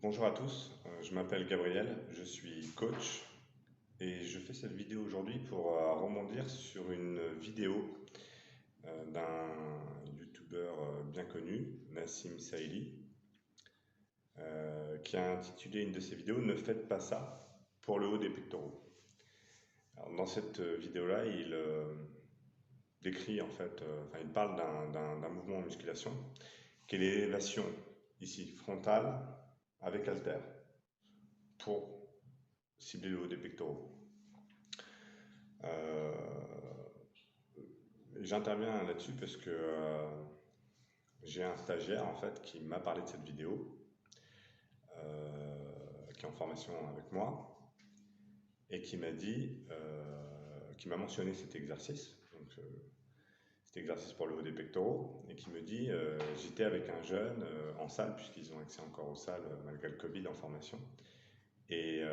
Bonjour à tous, je m'appelle Gabriel, je suis coach et je fais cette vidéo aujourd'hui pour rebondir sur une vidéo d'un youtubeur bien connu, Nassim Saïli, qui a intitulé une de ses vidéos "Ne faites pas ça pour le haut des pectoraux". Alors, dans cette vidéo-là, il décrit il parle d'un mouvement en musculation qui est l'élévation ici frontale avec haltère pour cibler le haut des pectoraux. J'interviens là-dessus parce que j'ai un stagiaire en fait qui m'a parlé de cette vidéo, qui est en formation avec moi et qui m'a dit, qui m'a mentionné cet exercice, donc cet exercice pour le haut des pectoraux, et qui me dit, j'étais avec un jeune en salle puisqu'ils ont accès encore aux salles malgré le Covid en formation, et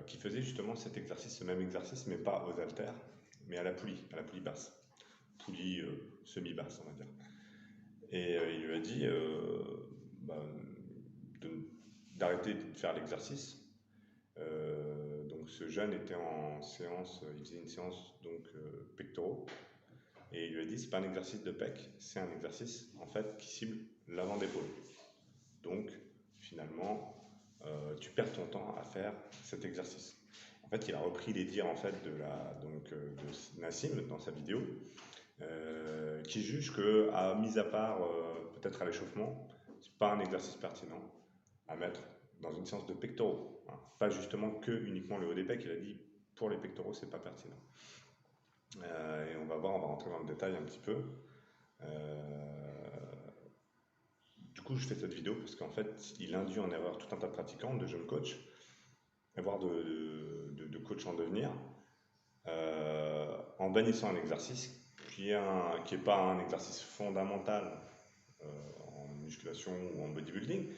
qui faisait justement cet exercice, ce même exercice, mais pas aux haltères, mais à la poulie basse, poulie semi-basse, on va dire. Et il lui a dit bah, d'arrêter de faire l'exercice. Donc ce jeune était en séance, il faisait une séance donc pectoraux, et il lui a dit c'est pas un exercice de pec, c'est un exercice en fait qui cible l'avant d'épaule. Donc finalement tu perds ton temps à faire cet exercice. En fait, il a repris les dires en fait de Nassim dans sa vidéo, qui juge que, mis à part peut-être à l'échauffement, c'est pas un exercice pertinent à mettre dans une séance de pectoraux, hein. Pas justement que uniquement le haut des pecs, il a dit pour les pectoraux c'est pas pertinent. Et on va voir, on va rentrer dans le détail un petit peu. Du coup, je fais cette vidéo parce qu'en fait, il induit en erreur tout un tas de pratiquants, de jeunes coachs, voire de coachs en devenir, en bannissant un exercice qui est pas un exercice fondamental en musculation ou en bodybuilding,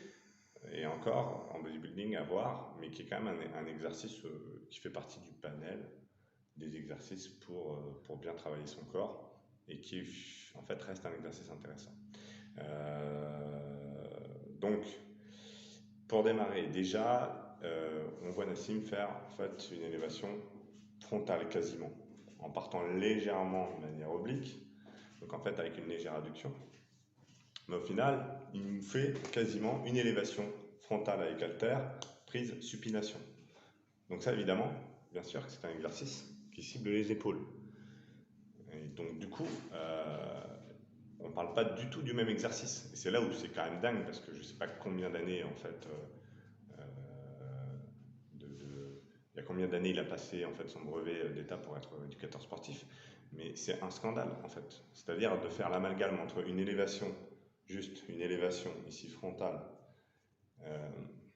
et encore en bodybuilding à voir, mais qui est quand même un exercice qui fait partie du panel des exercices pour bien travailler son corps, et qui en fait reste un exercice intéressant. Donc, pour démarrer, déjà, on voit Nassim faire en fait une élévation frontale quasiment, en partant légèrement de manière oblique, donc en fait avec une légère adduction. Mais au final, il nous fait quasiment une élévation frontale avec haltère, prise supination. Donc ça, évidemment, bien sûr que c'est un exercice qui cible les épaules. Et donc du coup, on ne parle pas du tout du même exercice. Et c'est là où c'est quand même dingue, parce que je ne sais pas combien d'années en fait, il y a combien d'années il a passé en fait son brevet d'état pour être éducateur sportif. Mais c'est un scandale en fait. C'est-à-dire de faire l'amalgame entre une élévation, juste une élévation ici frontale,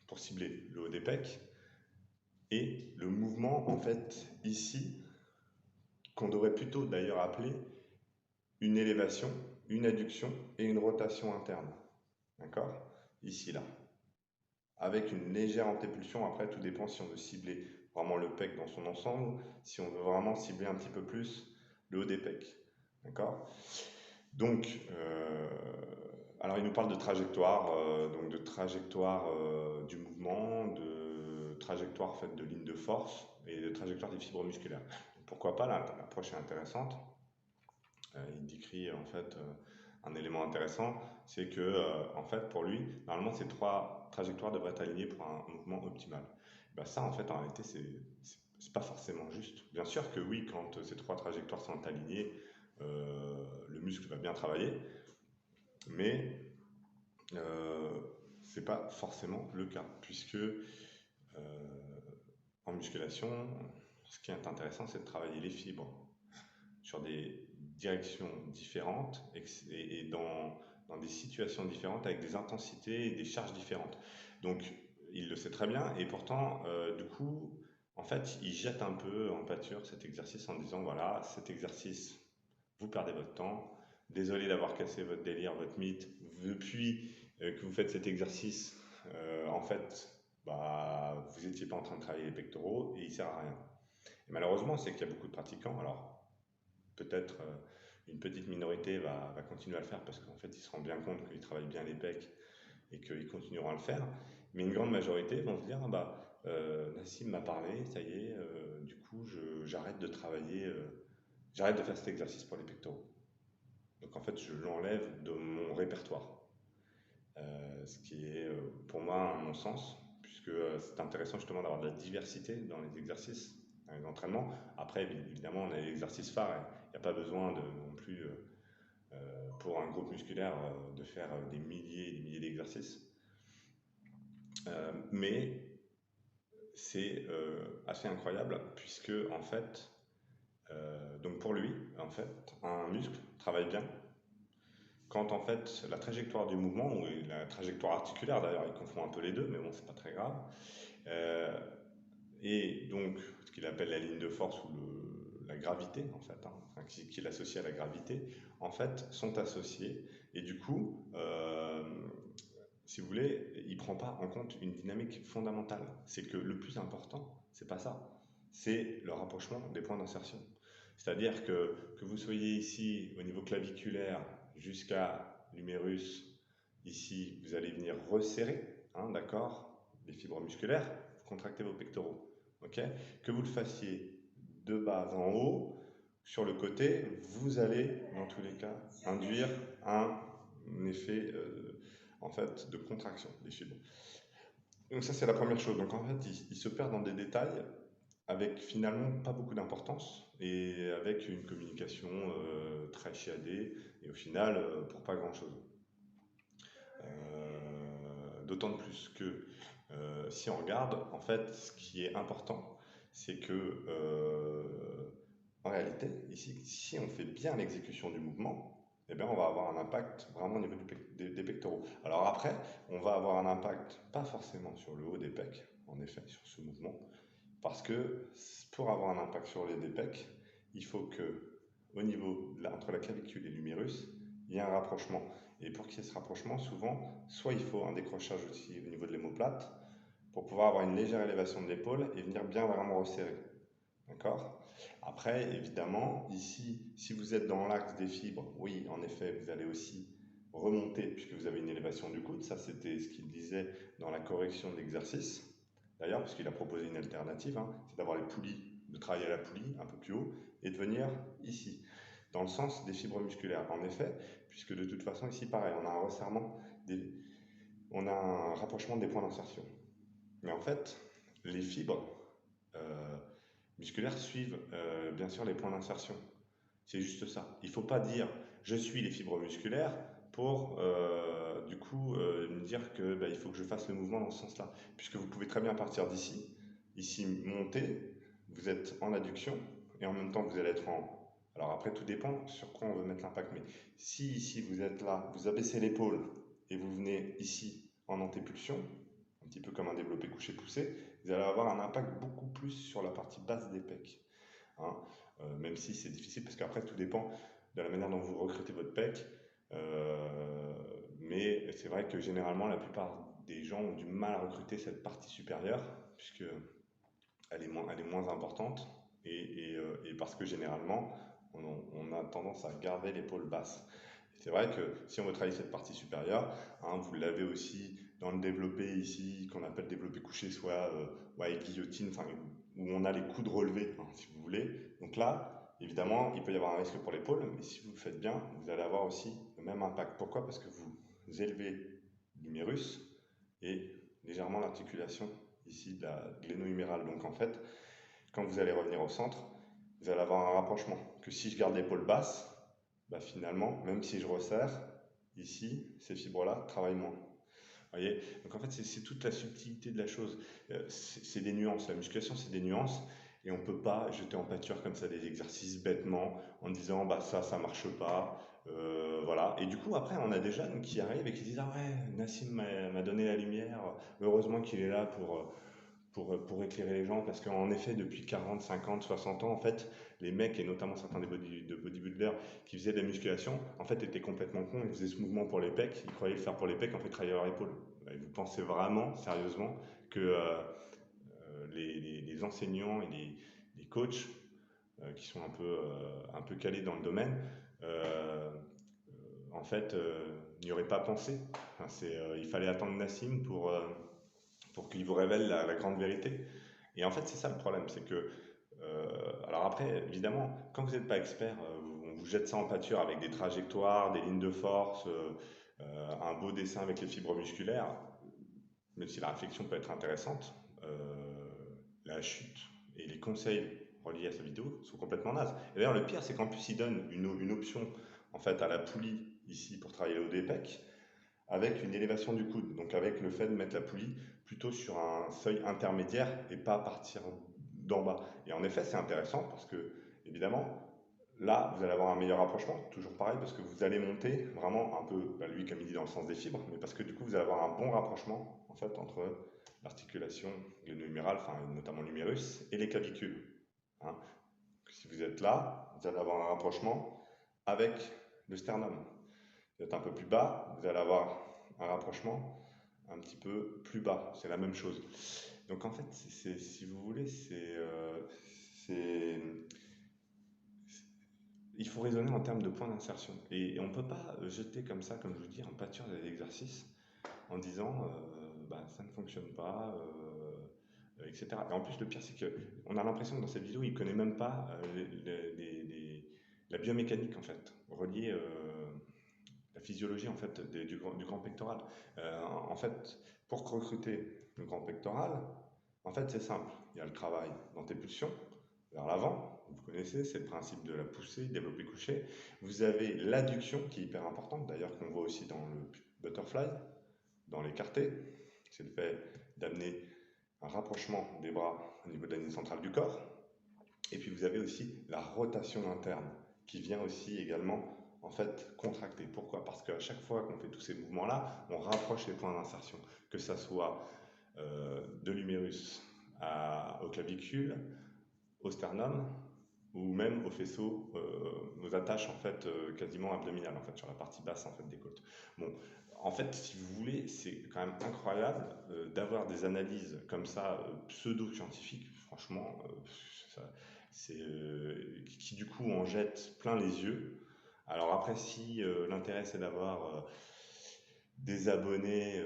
pour cibler le haut des pecs, et le mouvement en fait ici, qu'on devrait plutôt d'ailleurs appeler une élévation, une adduction et une rotation interne. D'accord? Ici, là. Avec une légère antépulsion, après tout dépend si on veut cibler vraiment le pec dans son ensemble, si on veut vraiment cibler un petit peu plus le haut des pecs. D'accord? Donc, alors il nous parle de trajectoire, donc de trajectoire du mouvement, de trajectoire faite de lignes de force et de trajectoire des fibres musculaires. Pourquoi pas, l'approche est intéressante. Il décrit en fait un élément intéressant, c'est que en fait pour lui, normalement ces trois trajectoires devraient être alignées pour un mouvement optimal. Ben ça en fait en réalité c'est pas forcément juste. Bien sûr que oui, quand ces trois trajectoires sont alignées, le muscle va bien travailler, mais c'est pas forcément le cas, puisque en musculation, ce qui est intéressant, c'est de travailler les fibres sur des directions différentes et dans des situations différentes avec des intensités et des charges différentes. Donc, il le sait très bien, et pourtant, du coup, en fait, il jette un peu en pâture cet exercice en disant, voilà, cet exercice, vous perdez votre temps, désolé d'avoir cassé votre délire, votre mythe, depuis que vous faites cet exercice, en fait, bah, vous n'étiez pas en train de travailler les pectoraux et il ne sert à rien. Et malheureusement, c'est qu'il y a beaucoup de pratiquants, alors peut-être une petite minorité va continuer à le faire parce qu'en fait, ils se rendent bien compte qu'ils travaillent bien les pecs et qu'ils continueront à le faire. Mais une grande majorité vont se dire, ah bah, Nassim m'a parlé, ça y est, du coup, j'arrête de travailler, j'arrête de faire cet exercice pour les pectoraux. Donc en fait, je l'enlève de mon répertoire. Ce qui est pour moi un non-sens, puisque c'est intéressant justement d'avoir de la diversité dans les exercices, dans les entraînements. Après, évidemment, on a l'exercice phare, il n'y a pas besoin de, non plus, pour un groupe musculaire, de faire des milliers et des milliers d'exercices. Mais c'est assez incroyable, puisque en fait, donc pour lui, en fait, un muscle travaille bien quand en fait la trajectoire du mouvement, ou la trajectoire articulaire d'ailleurs, il confond un peu les deux, mais bon, c'est pas très grave, euh, et donc ce qu'il appelle la ligne de force ou la gravité en fait, hein, enfin, qui est associée à la gravité, en fait sont associés, et du coup, si vous voulez, il ne prend pas en compte une dynamique fondamentale. C'est que le plus important, c'est pas ça, c'est le rapprochement des points d'insertion. C'est-à-dire que vous soyez ici au niveau claviculaire jusqu'à l'humérus, ici vous allez venir resserrer, hein, d'accord, les fibres musculaires, vous contractez vos pectoraux. Ok, que vous le fassiez de bas en haut, sur le côté, vous allez dans tous les cas induire un effet en fait de contraction des fibres. Donc ça c'est la première chose. Donc en fait il se perd dans des détails avec finalement pas beaucoup d'importance et avec une communication très chiadée et au final pour pas grand chose. D'autant de plus que si on regarde, en fait, ce qui est important, c'est que en réalité, ici, si on fait bien l'exécution du mouvement, eh bien, on va avoir un impact vraiment au niveau des pectoraux. Alors après, on va avoir un impact, pas forcément sur le haut des pecs, en effet, sur ce mouvement, parce que pour avoir un impact sur les des pecs, il faut que, au niveau entre la clavicule et l'humérus, il y ait un rapprochement. Et pour qu'il y ait ce rapprochement, souvent, soit il faut un décrochage aussi au niveau de l'omoplate, pour pouvoir avoir une légère élévation de l'épaule et venir bien vraiment resserrer. D'accord? Après, évidemment, ici, si vous êtes dans l'axe des fibres, oui, en effet, vous allez aussi remonter puisque vous avez une élévation du coude. Ça, c'était ce qu'il disait dans la correction de l'exercice. D'ailleurs, parce qu'il a proposé une alternative, hein, c'est d'avoir les poulies, de travailler à la poulie un peu plus haut et de venir ici, dans le sens des fibres musculaires. En effet, puisque de toute façon, ici, pareil, on a un resserrement, on a un rapprochement des points d'insertion. Mais en fait, les fibres euh, musculaires suivent bien sûr les points d'insertion. C'est juste ça. Il ne faut pas dire je suis les fibres musculaires pour du coup me dire que il faut que je fasse le mouvement dans ce sens-là. Puisque vous pouvez très bien partir d'ici, ici monter, vous êtes en adduction et en même temps vous allez être en. Alors après tout dépend sur quoi on veut mettre l'impact. Mais si ici vous êtes là, vous abaissez l'épaule et vous venez ici en antépulsion, un petit peu comme un développé couché poussé, vous allez avoir un impact beaucoup plus sur la partie basse des pecs. Hein. Même si c'est difficile parce qu'après tout dépend de la manière dont vous recrutez votre pec. Mais c'est vrai que généralement la plupart des gens ont du mal à recruter cette partie supérieure puisque elle est moins importante et parce que généralement on a tendance à garder l'épaule basse. C'est vrai que si on veut travailler cette partie supérieure, hein, vous l'avez aussi dans le développé ici, qu'on appelle développé couché, soit ouais, guillotine, où on a les coudes relevés, hein, si vous voulez. Donc là, évidemment, il peut y avoir un risque pour l'épaule, mais si vous le faites bien, vous allez avoir aussi le même impact. Pourquoi? Parce que vous élevez l'humérus et légèrement l'articulation ici de la gléno-humérale. Donc en fait, quand vous allez revenir au centre, vous allez avoir un rapprochement. Que si je garde l'épaule basse, bah finalement, même si je resserre, ici, ces fibres-là travaillent moins. Voyez. Donc en fait, c'est toute la subtilité de la chose. C'est des nuances. La musculation, c'est des nuances. Et on ne peut pas jeter en pâture comme ça des exercices bêtement en disant bah ça marche pas. Voilà. Et du coup, après, on a des jeunes qui arrivent et qui disent ah ouais, Nassim m'a donné la lumière. Heureusement qu'il est là pour éclairer les gens, parce qu'en effet, depuis 40, 50, 60 ans, en fait, les mecs, et notamment certains des bodybuilders qui faisaient de la musculation, en fait, étaient complètement cons, ils faisaient ce mouvement pour les pecs, ils croyaient le faire pour les pecs, en fait, travailler leur épaule. Et vous pensez vraiment, sérieusement, que les enseignants et les coachs qui sont un peu calés dans le domaine, en fait, n'y aurait pas pensé. Enfin, il fallait attendre Nassim pour qu'il vous révèle la grande vérité. Et en fait, c'est ça le problème, c'est que, alors après, évidemment, quand vous n'êtes pas expert, on vous jette ça en pâture avec des trajectoires, des lignes de force, un beau dessin avec les fibres musculaires, même si la réflexion peut être intéressante, la chute et les conseils reliés à sa vidéo sont complètement nazes. Et d'ailleurs, le pire, c'est qu'en plus, il donne une option en fait à la poulie ici pour travailler le haut des pecs avec une élévation du coude. Donc avec le fait de mettre la poulie plutôt sur un seuil intermédiaire et pas partir d'en bas. Et en effet, c'est intéressant parce que, évidemment, là, vous allez avoir un meilleur rapprochement, toujours pareil, parce que vous allez monter vraiment un peu, bah, lui, comme il dit, dans le sens des fibres, mais parce que du coup, vous allez avoir un bon rapprochement, en fait, entre l'articulation gléno-humérale, enfin, notamment l'humérus, et les clavicules. Hein. Si vous êtes là, vous allez avoir un rapprochement avec le sternum. Vous êtes un peu plus bas, vous allez avoir un rapprochement un petit peu plus bas. C'est la même chose. Donc en fait, si vous voulez, c'est- il faut raisonner en termes de points d'insertion. Et on ne peut pas jeter comme ça, comme je vous dis, en pâture des exercices en disant bah, ça ne fonctionne pas, etc. Et en plus, le pire, c'est qu'on a l'impression que dans cette vidéo, il ne connaît même pas la biomécanique en fait, reliée la physiologie en fait du grand pectoral. En fait, pour recruter le grand pectoral, en fait c'est simple. Il y a le travail d'antépulsion vers l'avant. Vous connaissez, c'est le principe de la poussée, développé couché. Vous avez l'adduction qui est hyper importante, d'ailleurs qu'on voit aussi dans le butterfly, dans l'écarté. C'est le fait d'amener un rapprochement des bras au niveau de la ligne centrale du corps. Et puis vous avez aussi la rotation interne qui vient aussi également en fait contracter. Pourquoi? Parce qu'à chaque fois qu'on fait tous ces mouvements-là, on rapproche les points d'insertion, que ça soit de l'humérus au clavicule, au sternum ou même au faisceau, nos attaches en fait quasiment abdominales en fait sur la partie basse en fait des côtes. Bon, en fait, si vous voulez, c'est quand même incroyable d'avoir des analyses comme ça pseudo-scientifiques. Franchement, ça, qui du coup en jettent plein les yeux. Alors après, si l'intérêt c'est d'avoir des abonnés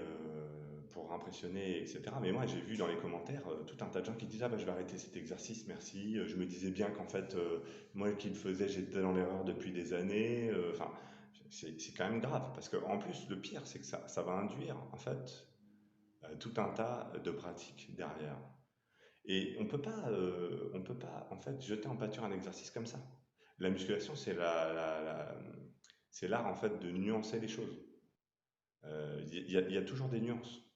pour impressionner, etc. Mais moi, j'ai vu dans les commentaires tout un tas de gens qui disent ah bah je vais arrêter cet exercice, merci. Je me disais bien qu'en fait, moi qui le faisais, j'étais dans l'erreur depuis des années. Enfin, c'est quand même grave parce qu'en plus, le pire, c'est que ça va induire en fait tout un tas de pratiques derrière. Et on peut pas en fait jeter en pâture un exercice comme ça. La musculation, c'est l'art en fait de nuancer les choses. Il y a toujours des nuances.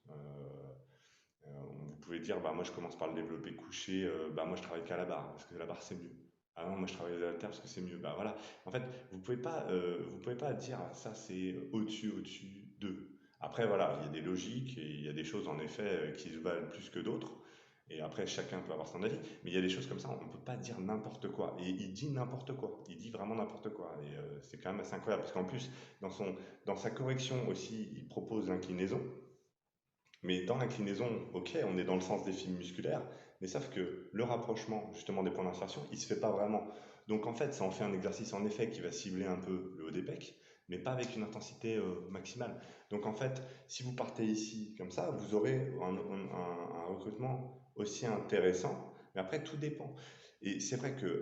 Vous pouvez dire, bah, moi je commence par le développer couché, bah, moi je travaille qu'à la barre, parce que la barre c'est mieux. Ah non, moi je travaille à la terre parce que c'est mieux. Bah voilà. En fait, vous pouvez pas dire ça c'est au-dessus d'eux. Après voilà, il y a des logiques et il y a des choses en effet qui se valent plus que d'autres. Et après, chacun peut avoir son avis, mais il y a des choses comme ça, on ne peut pas dire n'importe quoi. Et il dit n'importe quoi, il dit vraiment n'importe quoi. Et c'est quand même assez incroyable, parce qu'en plus, dans sa correction aussi, il propose l'inclinaison. Mais dans l'inclinaison, ok, on est dans le sens des fibres musculaires, mais sauf que le rapprochement justement des points d'insertion, il se fait pas vraiment. Donc en fait, ça en fait un exercice en effet qui va cibler un peu le haut des pecs, mais pas avec une intensité maximale. Donc en fait, si vous partez ici comme ça, vous aurez un recrutement aussi intéressant, mais après tout dépend. Et c'est vrai que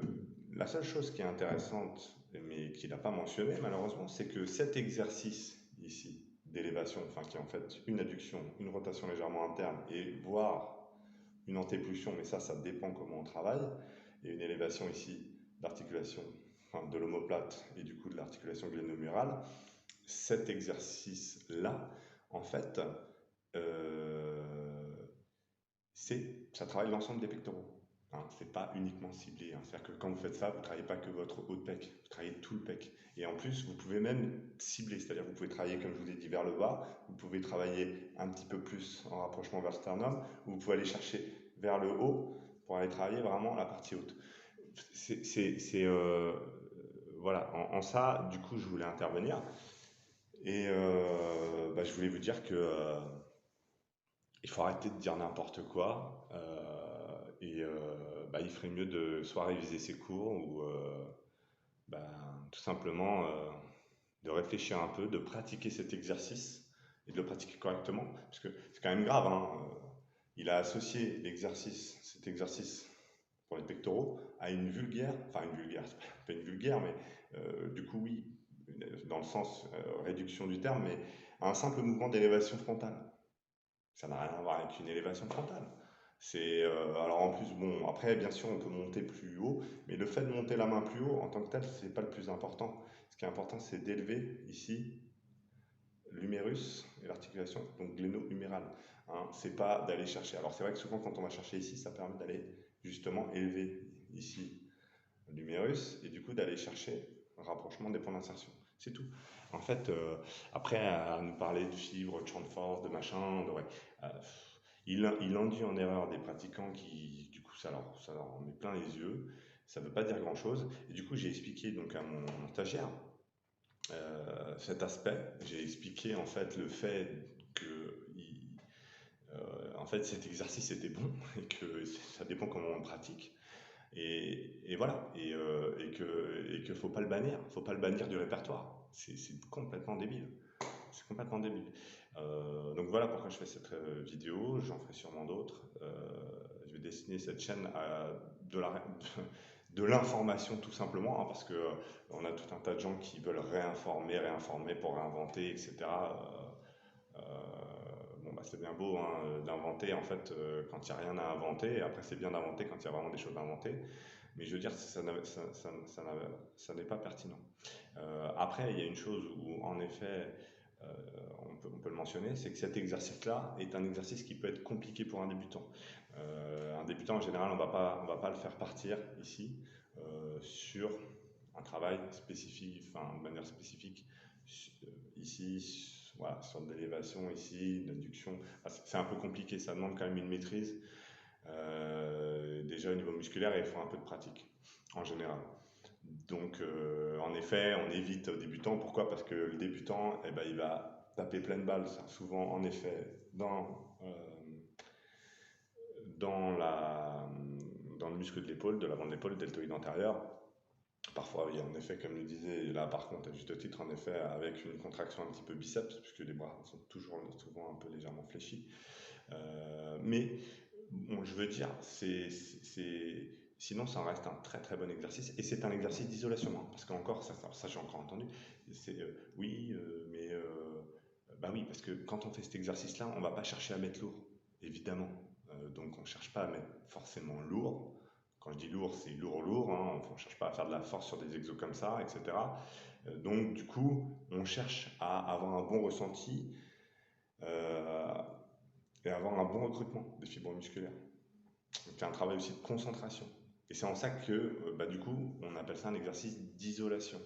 la seule chose qui est intéressante, mais qu'il n'a pas mentionné malheureusement, c'est que cet exercice ici, d'élévation, enfin qui est en fait une adduction, une rotation légèrement interne, et voire une antépulsion, mais ça dépend comment on travaille, et une élévation ici d'articulation, enfin, de l'omoplate et du coup de l'articulation glénomurale, cet exercice-là, en fait, euh, ça travaille l'ensemble des pectoraux. Hein, c'est pas uniquement ciblé. Hein. C'est-à-dire que quand vous faites ça, vous ne travaillez pas que votre haut de pec, vous travaillez tout le pec. Et en plus, vous pouvez même cibler, c'est-à-dire vous pouvez travailler, comme je vous ai dit, vers le bas, vous pouvez travailler un petit peu plus en rapprochement vers le sternum, ou vous pouvez aller chercher vers le haut pour aller travailler vraiment la partie haute. Voilà, en ça, du coup, je voulais intervenir. Et bah, je voulais vous dire que il faut arrêter de dire n'importe quoi. Bah, il ferait mieux de soit réviser ses cours ou bah, tout simplement de réfléchir un peu, de pratiquer cet exercice et de le pratiquer correctement, parce que c'est quand même grave, hein. Il a associé cet exercice pour les pectoraux à une vulgaire, enfin une vulgaire, c'est pas une vulgaire, mais du coup oui, dans le sens réduction du terme, mais à un simple mouvement d'élévation frontale. Ça n'a rien à voir avec une élévation frontale. Alors en plus, bon, après, bien sûr, on peut monter plus haut, mais le fait de monter la main plus haut, en tant que tel, c'est pas le plus important. Ce qui est important, c'est d'élever ici l'humérus et l'articulation, donc gléno-humérale. Hein, c'est pas d'aller chercher. Alors c'est vrai que souvent, quand on va chercher ici, ça permet d'aller justement élever ici l'humérus et du coup d'aller chercher un rapprochement des points d'insertion. C'est tout. En fait, après, à nous parler de fibres, de champ de force, de machin, euh, il induit en erreur des pratiquants qui, du coup, ça leur en met plein les yeux. Ça ne veut pas dire grand-chose. Et du coup, j'ai expliqué donc à mon stagiaire cet aspect. J'ai expliqué en fait le fait que en fait, cet exercice était bon et que ça dépend comment on le pratique. Et voilà, et que faut pas le bannir, faut pas le bannir du répertoire. C'est complètement débile. C'est complètement débile. Donc voilà pourquoi je fais cette vidéo. J'en ferai sûrement d'autres. Je vais destiner cette chaîne à de la, de l'information tout simplement, hein, parce que on a tout un tas de gens qui veulent réinformer pour réinventer, etc. Bon, bah, c'est bien beau hein, d'inventer en fait quand il n'y a rien à inventer. Après, c'est bien d'inventer quand il y a vraiment des choses à inventer. Mais je veux dire, ça n'est pas pertinent. Après, il y a une chose où, en effet, euh, on peut le mentionner, c'est que cet exercice-là est un exercice qui peut être compliqué pour un débutant. Un débutant, en général, on va pas le faire partir ici sur un travail spécifique, enfin, de manière spécifique, ici, voilà, sur de l'élévation, ici, d'induction. Enfin, c'est un peu compliqué, ça demande quand même une maîtrise. Déjà au niveau musculaire, il faut un peu de pratique en général. Donc en effet, on évite aux débutants. Pourquoi? Parce que le débutant, eh ben, il va taper pleine balle, souvent en effet dans, la, dans le muscle de l'épaule, de l'avant de l'épaule, deltoïde antérieur. Parfois, oui, en effet, comme le disait, là par contre, à juste titre, en effet, avec une contraction un petit peu biceps, puisque les bras sont toujours souvent un peu légèrement fléchis. Mais bon, je veux dire, sinon ça en reste un très très bon exercice. Et c'est un exercice d'isolation, hein, parce qu'encore, ça j'ai encore entendu, c'est oui, bah oui, parce que quand on fait cet exercice-là, on ne va pas chercher à mettre lourd, évidemment. Donc on ne cherche pas à mettre forcément lourd. Quand je dis lourd, c'est lourd, hein, on ne cherche pas à faire de la force sur des exos comme ça, etc. Donc du coup, on cherche à avoir un bon ressenti. Euh, et avoir un bon recrutement des fibres musculaires. Donc, il y a un travail aussi de concentration. Et c'est en ça que, bah, du coup, on appelle ça un exercice d'isolation.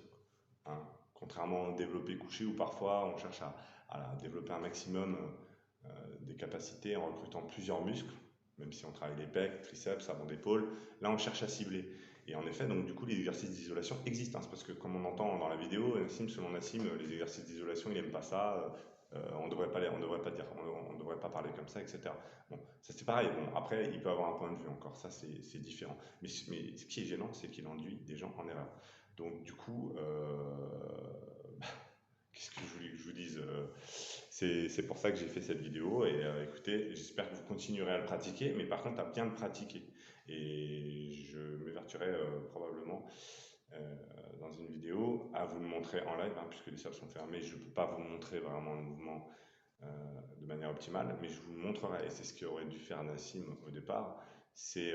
Hein. Contrairement au développé couché où parfois on cherche à développer un maximum des capacités en recrutant plusieurs muscles, même si on travaille les pecs, triceps, avant d'épaule, là on cherche à cibler. Et en effet, donc du coup, les exercices d'isolation existent. Hein. C'est parce que, comme on entend dans la vidéo, Nassim, selon Nassim, les exercices d'isolation, il n'aime pas ça. On ne devrait pas dire, on devrait pas parler comme ça, etc. Bon, ça c'est pareil. Bon, après, il peut avoir un point de vue encore. Ça, c'est différent. Mais ce qui est gênant, c'est qu'il induit des gens en erreur. Donc, du coup, qu'est-ce que je voulais que je vous dise c'est pour ça que j'ai fait cette vidéo et écoutez, j'espère que vous continuerez à le pratiquer, mais par contre à bien le pratiquer. Et je m'évertuerai probablement euh, dans une vidéo à vous le montrer en live, hein, puisque les salles sont fermées, je ne peux pas vous montrer vraiment le mouvement de manière optimale, mais je vous le montrerai. Et c'est ce qu'aurait dû faire Nassim au départ, c'est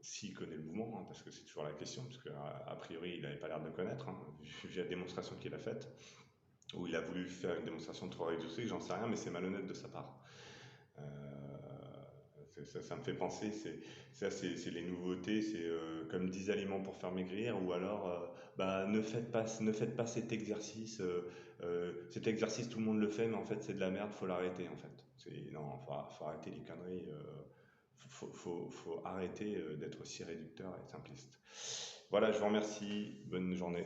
s'il connaît le mouvement, hein, parce que c'est toujours la question, parce qu'a priori il n'avait pas l'air de le connaître, hein, vu la démonstration qu'il a faite où il a voulu faire une démonstration trop réduite, j'en sais rien, mais c'est malhonnête de sa part. Euh, ça me fait penser, c'est les nouveautés, c'est comme 10 aliments pour faire maigrir, ou alors bah, ne faites pas cet exercice tout le monde le fait, mais en fait c'est de la merde, faut l'arrêter en fait. Non, faut arrêter les conneries, faut arrêter d'être aussi réducteur et simpliste. Voilà, je vous remercie, bonne journée.